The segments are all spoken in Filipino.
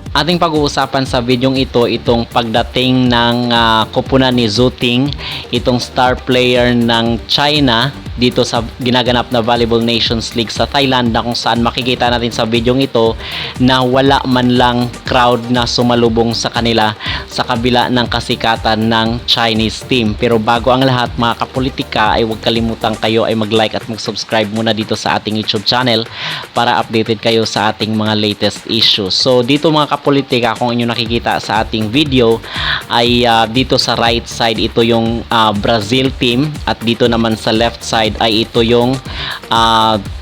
Ating pag-uusapan sa videong ito itong pagdating ng koponan ni Zhu Ting, itong star player ng China dito sa ginaganap na Volleyball Nations League sa Thailand, na kung saan makikita natin sa videong ito na wala man lang crowd na sumalubong sa kanila sa kabila ng kasikatan ng Chinese team. Pero bago ang lahat mga kapolitika ay huwag kalimutang kayo ay mag-like at mag-subscribe muna dito sa ating YouTube channel para updated kayo sa ating mga latest issues. So dito mga kapolitika, kung inyo nakikita sa ating video ay dito sa right side ito yung Brazil team, at dito naman sa left side ay ito yung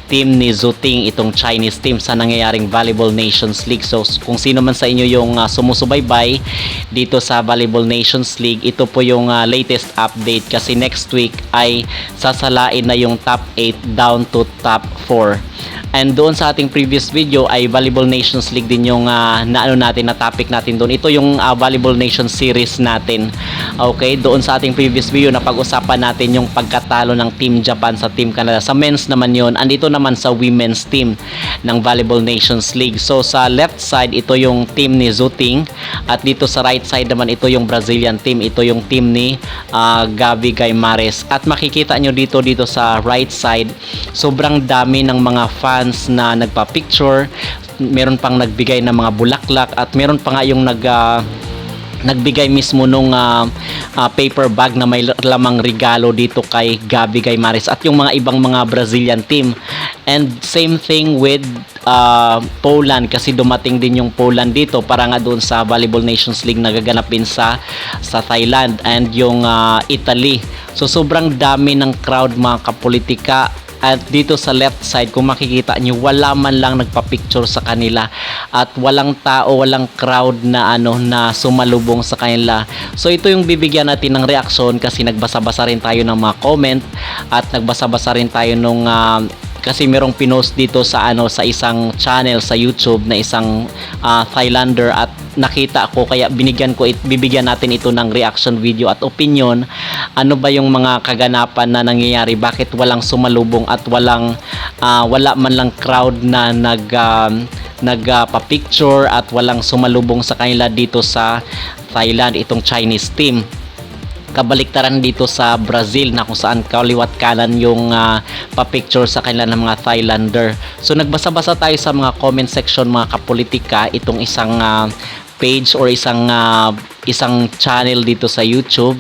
team ni Zhu Ting, itong Chinese team sa nangyayaring Volleyball Nations League. So kung sino man sa inyo yung sumusubaybay dito sa Volleyball Nations League, ito po yung latest update, kasi next week ay sasalain na yung top 8 down to top 4. And doon sa ating previous video ay Volleyball Nations League din yung na topic natin doon. Ito yung Volleyball Nations Series natin. Okay, doon sa ating previous video na pag-usapan natin yung pagkatalo ng Team Japan sa Team Canada. Sa men's naman yon. Andito naman sa women's team ng Volleyball Nations League. So sa left side ito yung team ni Zhu Ting, at dito sa right side naman ito yung Brazilian team. Ito yung team ni Gabi Guimares. At makikita nyo dito sa right side, sobrang dami ng mga fans na nagpa-picture, meron pang nagbigay ng mga bulaklak, at meron pa nga yung nagbigay mismo nung paper bag na may lamang regalo dito kay Gabi Guimares at yung mga ibang mga Brazilian team. And same thing with Poland, kasi dumating din yung Poland dito para nga doon sa Volleyball Nations League na gaganapin sa Thailand, and yung Italy. So sobrang dami ng crowd mga kapolitika. At dito sa left side, kung makikita nyo, wala man lang nagpa-picture sa kanila, at walang tao, walang crowd na na sumalubong sa kanila. So ito yung bibigyan natin ng reaksyon, kasi nagbasa-basa rin tayo ng mga comment, at nagbasa-basa rin tayo nung kasi merong pinost dito sa sa isang channel sa YouTube na isang Thailander, at nakita ko, kaya bibigyan natin ito ng reaction video at opinion. Ano ba yung mga kaganapan na nangyayari, bakit walang sumalubong at wala man lang crowd na nagpa-picture at walang sumalubong sa kanila dito sa Thailand, itong Chinese team. Kabaliktaran dito sa Brazil, na kung saan kaliwat kanan yung pa-picture sa kanila ng mga Thailander. So nagbasa-basa tayo sa mga comment section mga kapolitika, itong isang page or isang channel dito sa YouTube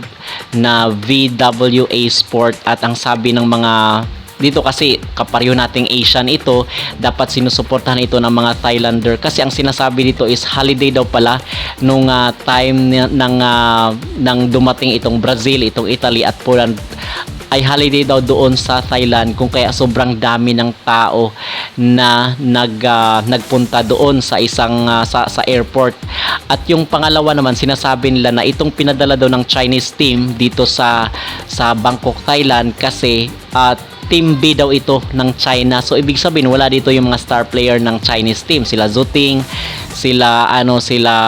na VWA Sport, at ang sabi ng mga dito, kasi kapareho nating Asian ito, dapat sinusuportahan ito ng mga Thailander, kasi ang sinasabi dito is holiday daw pala nung time ng dumating itong Brazil, itong Italy at Poland, ay holiday daw doon sa Thailand, kung kaya sobrang dami ng tao na nagpunta doon sa isang sa airport. At yung pangalawa naman, sinasabi nila na itong pinadala daw ng Chinese team dito sa Bangkok, Thailand, kasi Team B daw ito ng China. So ibig sabihin wala dito yung mga star player ng Chinese team, sila Zhu Ting, sila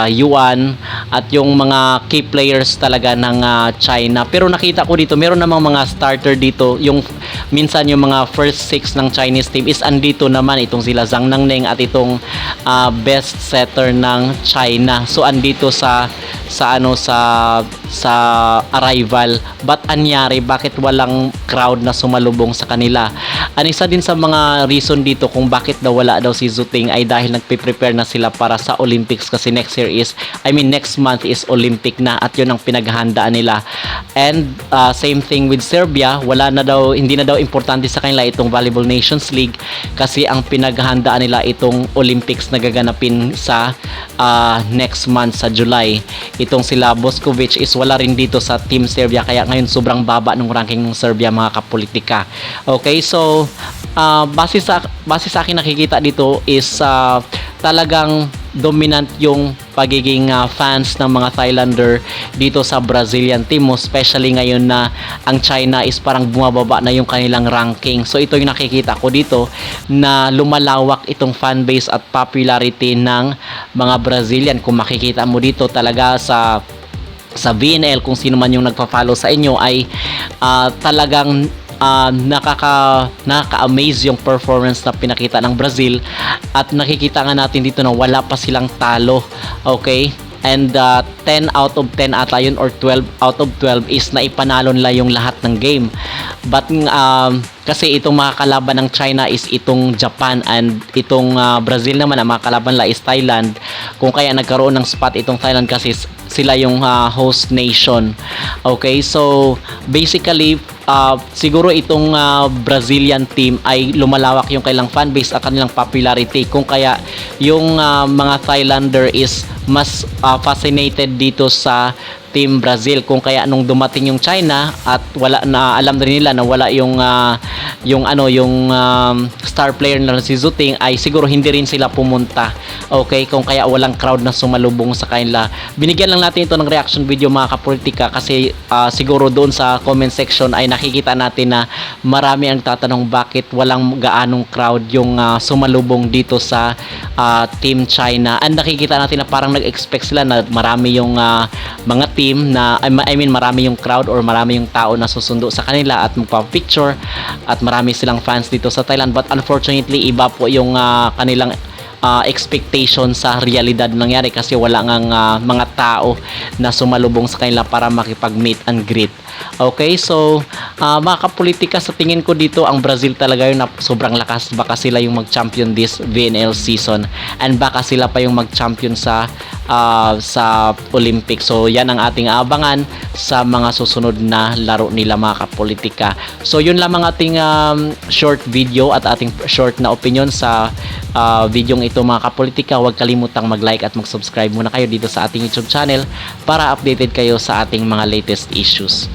Yuan, at yung mga key players talaga ng China. Pero nakita ko dito meron namang mga starter dito, yung minsan yung mga first 6 ng Chinese team is andito naman, itong sila Zhang Nangneng at itong best setter ng China. So andito sa arrival. But anyari, bakit walang crowd na sumalubong sa kanila? Isa din sa mga reason dito kung bakit wala daw si Zhu Ting ay dahil nagpe-prepare na sila para sa Olympics, kasi next month is Olympic na, at yun ang pinaghahandaan nila. And same thing with Serbia, hindi na daw importante sa kanila itong Volleyball Nations League, kasi ang pinaghahandaan nila itong Olympics na gaganapin sa next month sa July. Itong sila Boskovic is wala rin dito sa Team Serbia, kaya ngayon sobrang baba ng ranking ng Serbia mga kapolitika. Okay, so base sa akin nakikita dito is talagang dominant yung pagiging fans ng mga Thailander dito sa Brazilian team, especially ngayon na ang China is parang bumababa na yung kanilang ranking. So ito yung nakikita ko dito, na lumalawak itong fan base at popularity ng mga Brazilian. Kung makikita mo dito talaga sa VNL, kung sino man yung nagpa-follow sa inyo, ay talagang nakaka-amaze yung performance na pinakita ng Brazil at nakikita nga natin dito na wala pa silang talo. Okay? And 10 out of 10 ata yun or 12 out of 12 is naipanalo nila yung lahat ng game. But kasi itong mga kalaban ng China is itong Japan and itong Brazil naman, ang mga kalaban nila is Thailand. Kung kaya nagkaroon ng spot itong Thailand kasi sila yung host nation. Okay, so basically siguro itong Brazilian team ay lumalawak yung kailang fanbase at kanilang popularity. Kung kaya yung mga Thailander is mas fascinated dito sa Team Brazil, kung kaya nung dumating yung China at wala na, alam rin nila na wala yung star player na si Zhu Ting, ay siguro hindi rin sila pumunta. Okay, kung kaya walang crowd na sumalubong sa kanila. Binigyan lang natin ito ng reaction video mga kapolitika kasi siguro doon sa comment section ay nakikita natin na marami ang tatanong bakit walang gaanong crowd yung sumalubong dito sa Team China. And nakikita natin na parang nag-expect sila na marami yung mga team na marami yung crowd or marami yung tao na susundo sa kanila at magpa-picture at marami silang fans dito sa Thailand, but unfortunately iba po yung kanilang expectation sa realidad nangyari kasi wala ngang mga tao na sumalubong sa kanila para makipag-meet and greet. Okay, so mga kapolitika, sa tingin ko dito ang Brazil talaga yung sobrang lakas. Baka sila yung mag-champion this VNL season and baka sila pa yung mag-champion sa Olympics. So yan ang ating abangan sa mga susunod na laro nila mga kapolitika. So yun lamang ating short video at ating short na opinion sa videong ito mga kapolitika. Huwag kalimutang mag-like at mag-subscribe muna kayo dito sa ating YouTube channel para updated kayo sa ating mga latest issues.